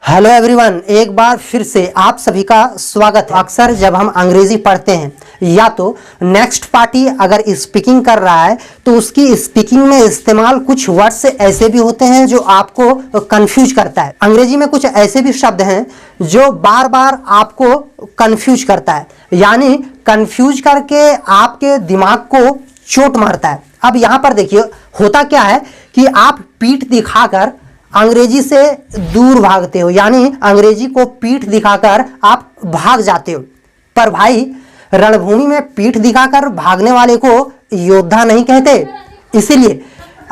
Hello everyone, एक बार फिर से आप सभी का स्वागत है। अक्सर जब हम अंग्रेजी पढ़ते हैं या तो नेक्स्ट पार्टी अगर स्पीकिंग कर रहा है तो उसकी स्पीकिंग में इस्तेमाल कुछ वर्ड्स ऐसे भी होते हैं जो आपको कंफ्यूज करता है। अंग्रेजी में कुछ ऐसे भी शब्द हैं जो बार बार आपको कंफ्यूज करता है, यानी कंफ्यूज करके आपके दिमाग को चोट मारता है। अब यहाँ पर देखिए होता क्या है कि आप पीठ दिखाकर अंग्रेजी से दूर भागते हो, यानी अंग्रेजी को पीठ दिखाकर आप भाग जाते हो। पर भाई, रणभूमि में पीठ दिखाकर भागने वाले को योद्धा नहीं कहते। इसीलिए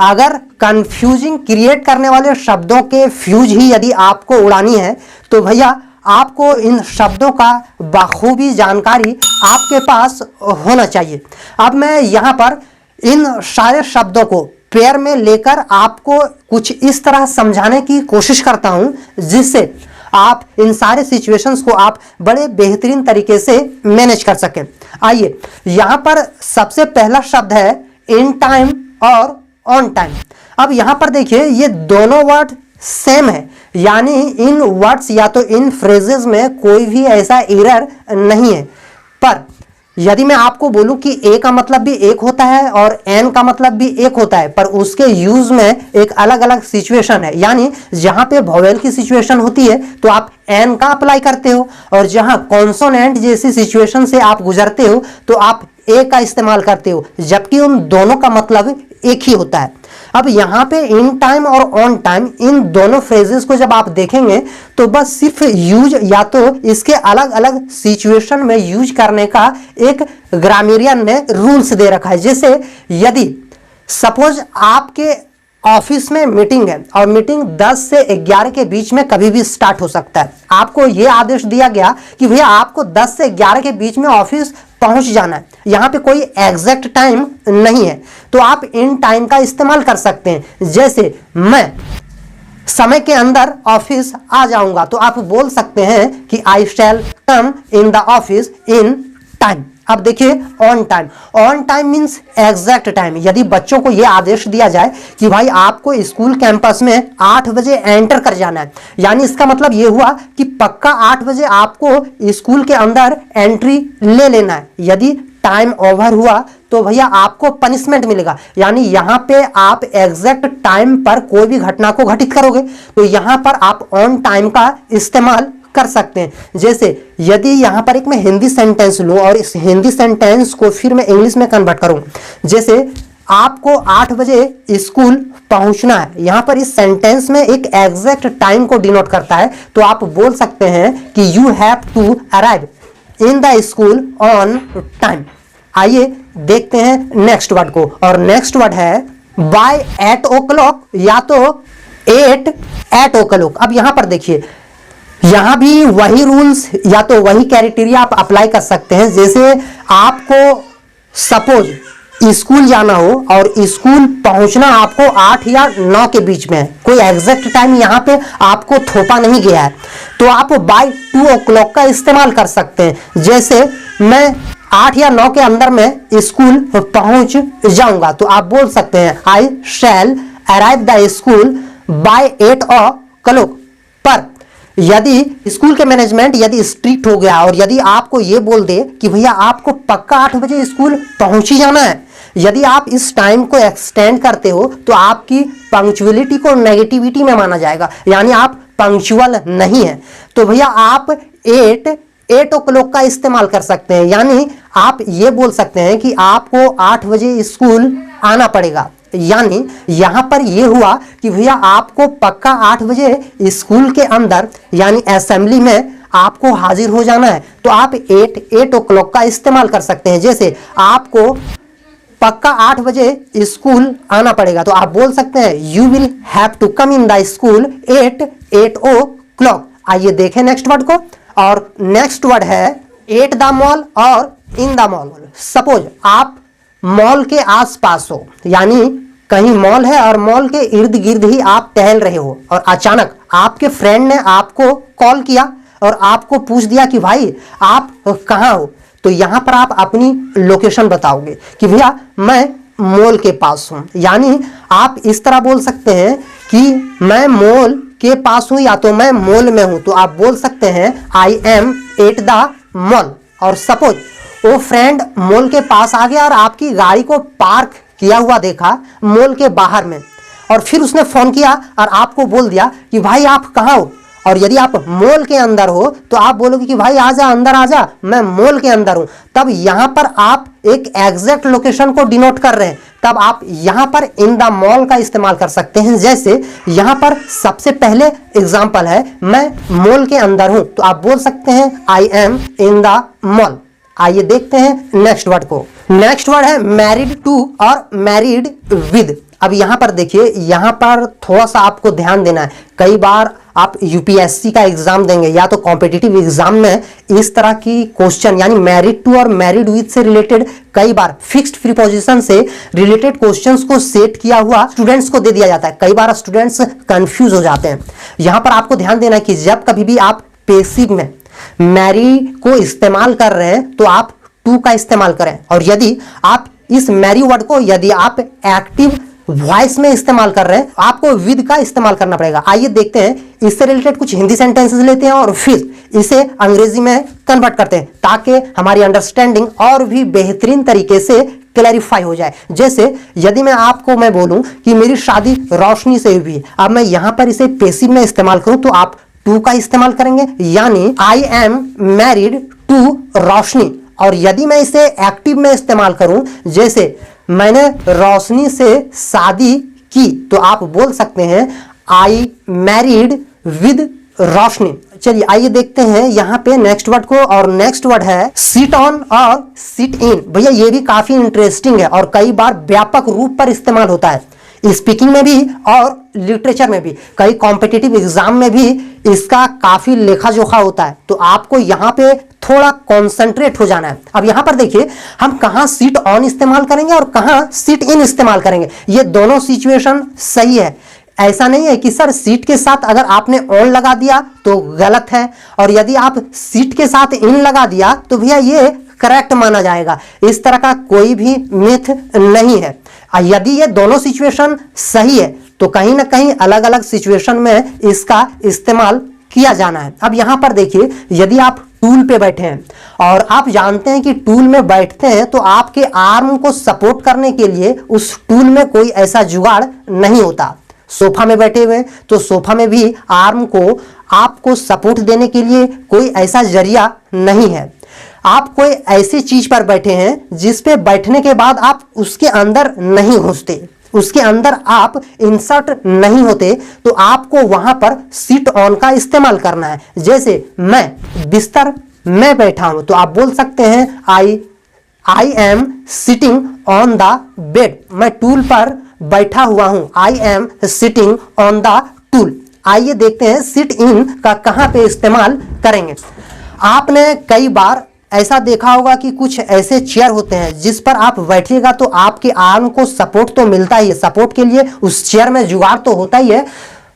अगर कंफ्यूजिंग क्रिएट करने वाले शब्दों के फ्यूज ही यदि आपको उड़ानी है तो भैया आपको इन शब्दों का बखूबी जानकारी आपके पास होना चाहिए। अब मैं यहाँ पर इन सारे शब्दों को पेयर में लेकर आपको कुछ इस तरह समझाने की कोशिश करता हूं जिससे आप इन सारे सिचुएशंस को आप बड़े बेहतरीन तरीके से मैनेज कर सकें। आइए, यहां पर सबसे पहला शब्द है इन टाइम और ऑन टाइम। अब यहां पर देखिए ये दोनों वर्ड सेम है, यानी इन वर्ड्स या तो इन फ्रेजेस में कोई भी ऐसा एरर नहीं है। पर यदि मैं आपको बोलूं कि ए का मतलब भी एक होता है और एन का मतलब भी एक होता है, पर उसके यूज में एक अलग अलग सिचुएशन है, यानी जहां पे वोवेल की सिचुएशन होती है तो आप एन का अप्लाई करते हो और जहां कॉन्सोनेंट जैसी सिचुएशन से आप गुजरते हो तो आप ए का इस्तेमाल करते हो, जबकि उन दोनों का मतलब एक ही होता है। अब यहाँ पे इन टाइम और ऑन टाइम इन दोनों फ्रेजेस को जब आप देखेंगे तो बस सिर्फ यूज या तो इसके अलग अलग सिचुएशन में यूज करने का एक ग्रामरियन ने रूल्स दे रखा है। जैसे यदि सपोज आपके ऑफिस में मीटिंग है और मीटिंग 10 से 11 के बीच में कभी भी स्टार्ट हो सकता है, आपको यह आदेश दिया गया कि भैया आपको 10 से 11 के बीच में ऑफिस पहुंच जाना है। यहां पे कोई एग्जैक्ट टाइम नहीं है तो आप इन टाइम का इस्तेमाल कर सकते हैं। जैसे मैं समय के अंदर ऑफिस आ जाऊंगा तो आप बोल सकते हैं कि I shall come in the office in time. अब देखिए on time, on time means exact time. यदि बच्चों को यह आदेश दिया जाए कि भाई आपको स्कूल कैंपस में 8 बजे एंटर कर जाना है, यानी इसका मतलब यह हुआ कि पक्का 8 बजे आपको स्कूल के अंदर एंट्री ले लेना है। यदि टाइम ओवर हुआ तो भैया आपको पनिशमेंट मिलेगा, यानी यहां पे आप एग्जैक्ट टाइम पर कोई भी घटना को घटित करोगे तो यहां पर आप ऑन टाइम का इस्तेमाल कर सकते हैं। जैसे यदि यहां पर एक मैं हिंदी सेंटेंस लूं और इस हिंदी सेंटेंस को फिर मैं इंग्लिश में कन्वर्ट करूं, जैसे आपको 8 बजे स्कूल पहुंचना है, यहां पर इस सेंटेंस में एक एग्जैक्ट टाइम को डिनोट करता है तो आप बोल सकते हैं कि you have to arrive in the school on time. आइए देखते हैं नेक्स्ट वर्ड को, और नेक्स्ट वर्ड है बाय 8 o'clock या तो 8 o'clock। अब यहां पर देखिए यहां भी वही रूल्स या तो वही क्राइटेरिया आप अप्लाई कर सकते हैं। जैसे आपको सपोज स्कूल जाना हो और स्कूल पहुंचना आपको 8 या 9 के बीच में है, कोई एग्जैक्ट टाइम यहां पे आपको थोपा नहीं गया है, तो आप बाय 2 o'clock का इस्तेमाल कर सकते हैं। जैसे मैं 8 या 9 के अंदर में स्कूल पहुंच जाऊंगा तो आप बोल सकते हैं I shall arrive the school by 8 o'clock। पर यदि स्कूल के मैनेजमेंट यदि स्ट्रिक्ट हो गया और यदि आपको यह बोल दे कि भैया आपको पक्का 8 बजे स्कूल पहुंच ही जाना है, यदि आप इस टाइम को एक्सटेंड करते हो तो आपकी पंक्चुअलिटी को नेगेटिविटी में माना जाएगा, यानी आप पंक्चुअल नहीं है। तो भैया आप 8 o'clock का इस्तेमाल कर सकते हैं, यानी आप ये बोल सकते हैं कि आपको 8 बजे स्कूल आना पड़ेगा, यानी यहां पर यह हुआ कि भैया आपको पक्का 8 बजे स्कूल के अंदर यानी असेंबली में आपको हाजिर हो जाना है, तो आप 8 o'clock का इस्तेमाल कर सकते हैं। जैसे आपको पक्का 8 बजे स्कूल आना पड़ेगा तो आप बोल सकते हैं you will have to come in the school 8 o'clock। आइए देखें नेक्स्ट वर्ड को, और नेक्स्ट वर्ड है एट द मॉल और इन द मॉल। सपोज आप मॉल के आसपास हो, यानी कहीं मॉल है और मॉल के इर्द गिर्द ही आप टहल रहे हो और अचानक आपके फ्रेंड ने आपको कॉल किया और आपको पूछ दिया कि भाई आप कहाँ हो, तो यहां पर आप अपनी लोकेशन बताओगे कि भैया मैं मॉल के पास हूं, यानी आप इस तरह बोल सकते हैं कि मैं मॉल के पास हूं या तो मैं मॉल में हूं, तो आप बोल सकते हैं I am eight the mall. और सपोज वो फ्रेंड मॉल के पास आ गया और आपकी गाड़ी को पार्क किया हुआ देखा मॉल के बाहर में, और फिर उसने फोन किया और आपको बोल दिया कि भाई आप कहाँ हो। और यदि आप मॉल के अंदर हो तो आप बोलोगे कि भाई आजा अंदर आजा, मैं मॉल के अंदर हूं। तब यहां पर आप एक एग्जैक्ट लोकेशन को डिनोट कर रहे हैं, तब आप यहां पर इन द मॉल का इस्तेमाल कर सकते हैं। जैसे यहां पर सबसे पहले एग्जांपल है मैं मॉल के अंदर हूं, तो आप बोल सकते हैं I am in the mall. आइए देखते हैं नेक्स्ट वर्ड को। नेक्स्ट वर्ड है मैरिड टू और मैरिड विद। अब यहां पर देखिए, यहां पर थोड़ा सा आपको ध्यान देना है। कई बार आप यूपीएससी का एग्जाम देंगे या तो कॉम्पिटिटिव एग्जाम में इस तरह की क्वेश्चन यानी मैरिड टू और मैरिड विद से रिलेटेड कई बार फिक्स्ड प्रीपोजिशन से रिलेटेड क्वेश्चंस को सेट किया हुआ स्टूडेंट्स को दे दिया जाता है। कई बार स्टूडेंट्स कंफ्यूज हो जाते हैं। यहां पर आपको ध्यान देना है कि जब कभी भी आप पेसिव में मैरी को इस्तेमाल कर रहे हैं तो आप टू का इस्तेमाल करें, और यदि आप इस मैरी वर्ड को यदि आप एक्टिव वॉइस में इस्तेमाल कर रहे हैं आपको विद का इस्तेमाल करना पड़ेगा। आइए देखते हैं, इससे रिलेटेड कुछ हिंदी सेंटेंसेस लेते हैं और फिर इसे अंग्रेजी में कन्वर्ट करते हैं ताकि हमारी अंडरस्टैंडिंग और भी बेहतरीन तरीके से क्लैरिफाई हो जाए। जैसे यदि मैं बोलूं कि मेरी शादी रोशनी से हुई, अब मैं यहां पर इसे पेसिव में इस्तेमाल करूं तो आप टू का इस्तेमाल करेंगे, यानी आई एम मैरिड टू रोशनी। और यदि मैं इसे एक्टिव में इस्तेमाल करूं, जैसे मैंने रोशनी से शादी की, तो आप बोल सकते हैं आई मैरिड विद रोशनी। चलिए आइए देखते हैं यहाँ पे नेक्स्ट वर्ड को, और नेक्स्ट वर्ड है सिट ऑन और सिट इन। भैया ये भी काफी इंटरेस्टिंग है और कई बार व्यापक रूप पर इस्तेमाल होता है, स्पीकिंग में भी और लिटरेचर में भी। कई कॉम्पिटिटिव एग्जाम में भी इसका काफी लेखा जोखा होता है, तो आपको यहाँ पे थोड़ा कॉन्सेंट्रेट हो जाना है। अब यहाँ पर देखिए हम कहाँ सीट ऑन इस्तेमाल करेंगे और कहाँ सीट इन इस्तेमाल करेंगे। ये दोनों सिचुएशन सही है। ऐसा नहीं है कि सर सीट के साथ अगर आपने ऑन लगा दिया तो गलत है, और यदि आप सीट के साथ इन लगा दिया तो भैया ये करेक्ट माना जाएगा। इस तरह का कोई भी मिथ नहीं है। यदि ये दोनों सिचुएशन सही है तो कहीं ना कहीं अलग अलग सिचुएशन में इसका इस्तेमाल किया जाना है। अब यहां पर देखिए, यदि आप टूल पे बैठे हैं और आप जानते हैं कि टूल में बैठते हैं तो आपके आर्म को सपोर्ट करने के लिए उस टूल में कोई ऐसा जुगाड़ नहीं होता। सोफा में बैठे हुए तो सोफा में भी आर्म को आपको सपोर्ट देने के लिए कोई ऐसा जरिया नहीं है। आप कोई ऐसी चीज पर बैठे हैं जिस पे बैठने के बाद आप उसके अंदर नहीं घुसते, उसके अंदर आप इंसर्ट नहीं होते, तो आपको वहां पर सिट ऑन का इस्तेमाल करना है। जैसे मैं बिस्तर में बैठा हूं तो आप बोल सकते हैं I am sitting on the bed. मैं टूल पर बैठा हुआ हूं, I am sitting on the tool. आइए देखते हैं सिट इन का कहां पे इस्तेमाल करेंगे। आपने कई बार ऐसा देखा होगा कि कुछ ऐसे चेयर होते हैं जिस पर आप बैठिएगा तो आपके आर्म को सपोर्ट तो मिलता ही है, सपोर्ट के लिए उस चेयर में जुगाड़ तो होता ही है,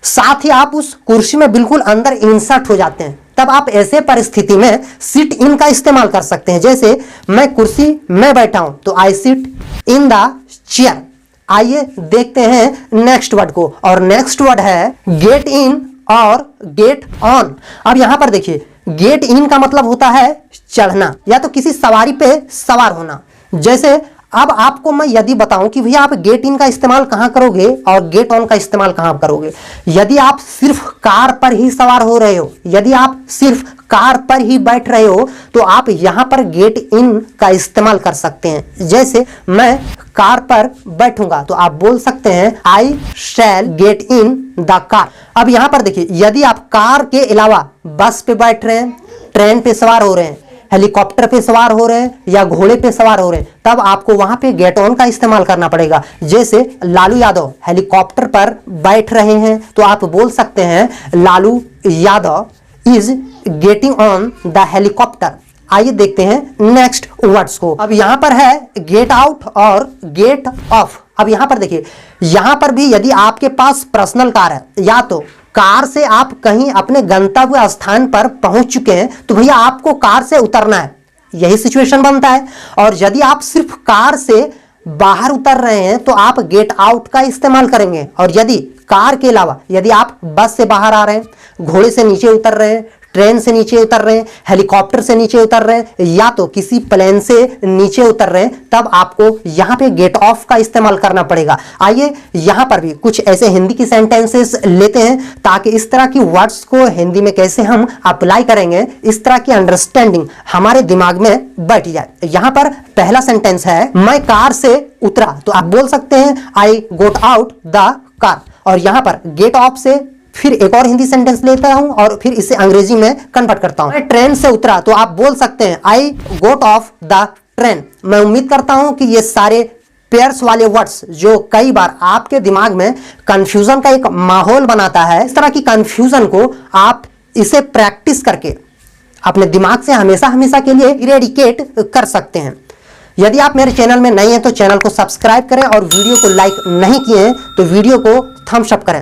साथ ही आप उस कुर्सी में बिल्कुल अंदर इंसर्ट हो जाते हैं। तब आप ऐसे परिस्थिति में सिट इन का इस्तेमाल कर सकते हैं। जैसे मैं कुर्सी में बैठा हूं तो I sit in the chair. आइए देखते हैं नेक्स्ट वर्ड को, और नेक्स्ट वर्ड है गेट इन और गेट ऑन। अब यहां पर देखिए, गेट इन का मतलब होता है चढ़ना या तो किसी सवारी पे सवार होना। जैसे अब आपको मैं यदि बताऊं कि भैया आप गेट इन का इस्तेमाल कहां करोगे और गेट ऑन का इस्तेमाल कहां करोगे। यदि आप सिर्फ कार पर ही सवार हो रहे हो, यदि आप सिर्फ कार पर ही बैठ रहे हो तो आप यहां पर गेट इन का इस्तेमाल कर सकते हैं। जैसे मैं कार पर बैठूंगा तो आप बोल सकते हैं I shall get in the car. अब यहां पर देखिए, यदि आप कार के अलावा बस पे बैठ रहे हैं, ट्रेन पे सवार हो रहे हैं, हेलीकॉप्टर पे सवार हो रहे हैं या घोड़े पे सवार हो रहे हैं, तब आपको वहां पे गेट ऑन का इस्तेमाल करना पड़ेगा। जैसे लालू यादव हेलीकॉप्टर पर बैठ रहे हैं तो आप बोल सकते हैं Lalu Yadav is getting on the helicopter. आइए देखते हैं नेक्स्ट वर्ड्स को। अब यहां पर है गेट आउट और गेट ऑफ। अब यहां पर देखिए, यहां पर भी यदि आपके पास पर्सनल कार है या तो कार से आप कहीं अपने गंतव्य स्थान पर पहुंच चुके हैं तो भैया आपको कार से उतरना है, यही सिचुएशन बनता है। और यदि आप सिर्फ कार से बाहर उतर रहे हैं तो आप गेट आउट का इस्तेमाल करेंगे। और यदि कार के अलावा यदि आप बस से बाहर आ रहे हैं, घोड़े से नीचे उतर रहे हैं, ट्रेन से नीचे उतर रहे हैं, हेलीकॉप्टर से नीचे उतर रहे हैं, या तो किसी प्लेन से नीचे उतर रहे हैं, तब आपको यहां पे गेट ऑफ का इस्तेमाल करना पड़ेगा। आइए यहां पर भी कुछ ऐसे हिंदी की सेंटेंसेस लेते हैं ताकि इस तरह की वर्ड्स को हिंदी में कैसे हम अप्लाई करेंगे, इस तरह की अंडरस्टैंडिंग हमारे दिमाग में बैठ जाए। यहां पर पहला सेंटेंस है, मैं कार से उतरा, तो आप बोल सकते हैं आई गोट आउट द कार। और यहां पर गेट ऑफ से फिर एक और हिंदी सेंटेंस लेता हूं और फिर इसे अंग्रेजी में कन्वर्ट करता हूं। मैं ट्रेन से उतरा, तो आप बोल सकते हैं आई गोट ऑफ द ट्रेन। मैं उम्मीद करता हूं कि ये सारे पेयर्स वाले वर्ड्स जो कई बार आपके दिमाग में कंफ्यूजन का एक माहौल बनाता है, इस तरह की कंफ्यूजन को आप इसे प्रैक्टिस करके अपने दिमाग से हमेशा हमेशा के लिए इरेडिकेट कर सकते हैं। यदि आप मेरे चैनल में नए हैं तो चैनल को सब्सक्राइब करें और वीडियो को लाइक नहीं किए हैं तो वीडियो को थम्स अप करें।